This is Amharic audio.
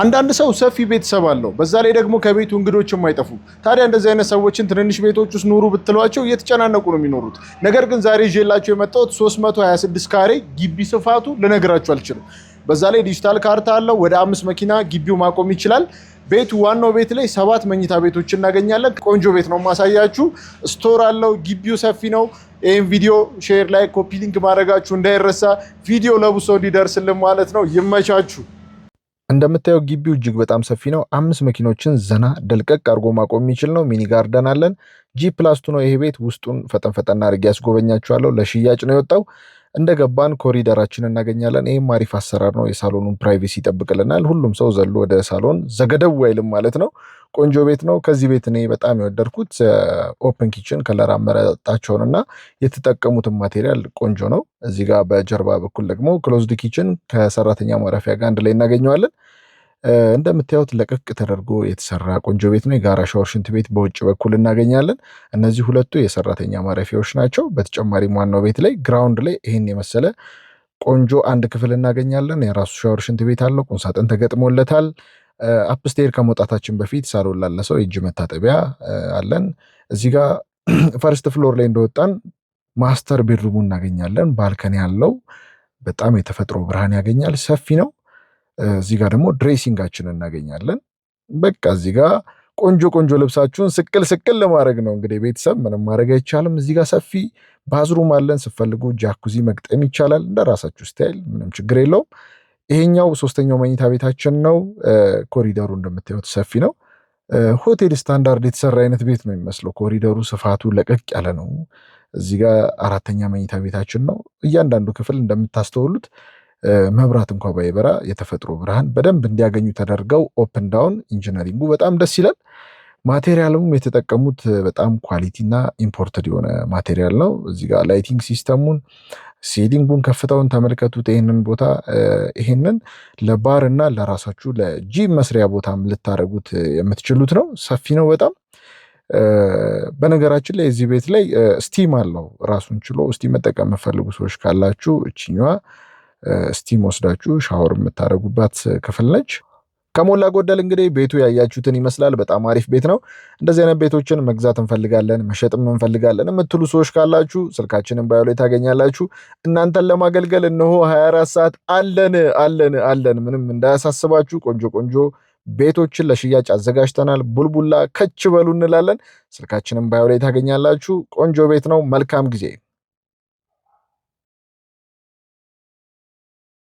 አንዳንድ ሰው ሰፊ ቤተሰብ አለው፣ በዛ ላይ ደግሞ ከቤቱ እንግዶች የማይጠፉ። ታዲያ እንደዚህ አይነት ሰዎችን ትንንሽ ቤቶች ውስጥ ኑሩ ብትሏቸው እየተጨናነቁ ነው የሚኖሩት። ነገር ግን ዛሬ ይዤላቸው የመጣሁት 326 ካሬ ግቢ ስፋቱ ልነግራችሁ አልችልም። በዛ ላይ ዲጂታል ካርታ አለው። ወደ 5 መኪና ግቢው ማቆም ይችላል። ቤቱ ዋናው ቤት ላይ 7 መኝታ ቤቶች እናገኛለን። ቆንጆ ቤት ነው ማሳያችሁ። ስቶር አለው። ግቢው ሰፊ ነው። ይህን ቪዲዮ ሼር ላይ ኮፒ ሊንክ ማድረጋችሁ እንዳይረሳ። ቪዲዮ ለብዙ ሰው እንዲደርስልን ማለት ነው። ይመቻችሁ። እንደምታየው ግቢው እጅግ በጣም ሰፊ ነው። 5 መኪኖችን ዘና ደልቀቅ አድርጎ ማቆም የሚችል ነው። ሚኒ ጋርደን አለን። G+2 ነው ይሄ ቤት። ውስጡን ፈጠን አድርጌ ያስጎበኛችኋለሁ። ለሽያጭ ነው የወጣው። እንደገባን ኮሪደራችን እናገኛለን። ይሄም አሪፍ አሰራር ነው። የሳሎኑን ፕራይቬሲ ይጠብቅልናል። ሁሉም ሰው ዘሎ ወደ ሳሎን ዘገደው አይልም ማለት ነው። ቆንጆ ቤት ነው። ከዚህ ቤት እኔ በጣም የወደድኩት ኦፕን ኪችን ከለር አመራረጣቸውንና የተጠቀሙትን ማቴሪያል ቆንጆ ነው። እዚህ ጋር በጀርባ በኩል ደግሞ ክሎዝድ ኪችን ከሰራተኛ ማረፊያ ጋር አንድ ላይ እናገኘዋለን። እንደምታዩት ለቀቅ ተደርጎ የተሰራ ቆንጆ ቤት ነው። የጋራ ሻወር፣ ሽንት ቤት በውጭ በኩል እናገኛለን። እነዚህ ሁለቱ የሰራተኛ ማረፊያዎች ናቸው። በተጨማሪም ዋናው ቤት ላይ ግራውንድ ላይ ይህን የመሰለ ቆንጆ አንድ ክፍል እናገኛለን። የራሱ ሻወር፣ ሽንት ቤት አለው። ቁምሳጥን ተገጥሞለታል። አፕስቴር ከመውጣታችን በፊት ሳሎን ላለ ሰው የእጅ መታጠቢያ አለን። እዚህ ጋር ፈርስት ፍሎር ላይ እንደወጣን ማስተር ቤድሩሙ እናገኛለን። ባልከኒ ያለው በጣም የተፈጥሮ ብርሃን ያገኛል። ሰፊ ነው። እዚህ ጋር ደግሞ ድሬሲንጋችንን እናገኛለን። በቃ እዚህ ጋር ቆንጆ ልብሳችሁን ስቅል ለማድረግ ነው እንግዲህ ቤተሰብ፣ ምንም ማድረግ አይቻልም። እዚህ ጋር ሰፊ ባዝሩም አለን። ስትፈልጉ ጃኩዚ መግጠም ይቻላል። እንደራሳችሁ ስታይል፣ ምንም ችግር የለውም። ይሄኛው 3ኛው መኝታ ቤታችን ነው። ኮሪደሩ እንደምታዩት ሰፊ ነው። ሆቴል ስታንዳርድ የተሰራ አይነት ቤት ነው የሚመስለው። ኮሪደሩ ስፋቱ ለቀቅ ያለ ነው። እዚህ ጋር 4ኛ መኝታ ቤታችን ነው። እያንዳንዱ ክፍል እንደምታስተውሉት መብራት እንኳ ባይበራ የተፈጥሮ ብርሃን በደንብ እንዲያገኙ ተደርገው ኦፕን ዳውን፣ ኢንጂነሪንጉ በጣም ደስ ይላል። ማቴሪያሉም የተጠቀሙት በጣም ኳሊቲና ኢምፖርትድ የሆነ ማቴሪያል ነው። እዚህ ጋር ላይቲንግ ሲስተሙን፣ ሴሊንጉን፣ ከፍታውን ተመልከቱት። ይህንን ቦታ ይህንን ለባር እና ለራሳችሁ ለጂም መስሪያ ቦታም ልታደርጉት የምትችሉት ነው። ሰፊ ነው በጣም። በነገራችን ላይ እዚህ ቤት ላይ ስቲም አለው ራሱን ችሎ። ስቲም መጠቀም የምትፈልጉ ሰዎች ካላችሁ እችኛዋ ስቲም ወስዳችሁ ሻወር የምታደርጉባት ክፍል ነች። ከሞላ ጎደል እንግዲህ ቤቱ ያያችሁትን ይመስላል። በጣም አሪፍ ቤት ነው። እንደዚህ አይነት ቤቶችን መግዛት እንፈልጋለን፣ መሸጥም እንፈልጋለን የምትሉ ሰዎች ካላችሁ ስልካችንን ባዮ ላይ ታገኛላችሁ። እናንተን ለማገልገል እነሆ 24 ሰዓት አለን። ምንም እንዳያሳስባችሁ። ቆንጆ ቤቶችን ለሽያጭ አዘጋጅተናል። ቡልቡላ ከች በሉ እንላለን። ስልካችንን ባዮ ላይ ታገኛላችሁ። ቆንጆ ቤት ነው። መልካም ጊዜ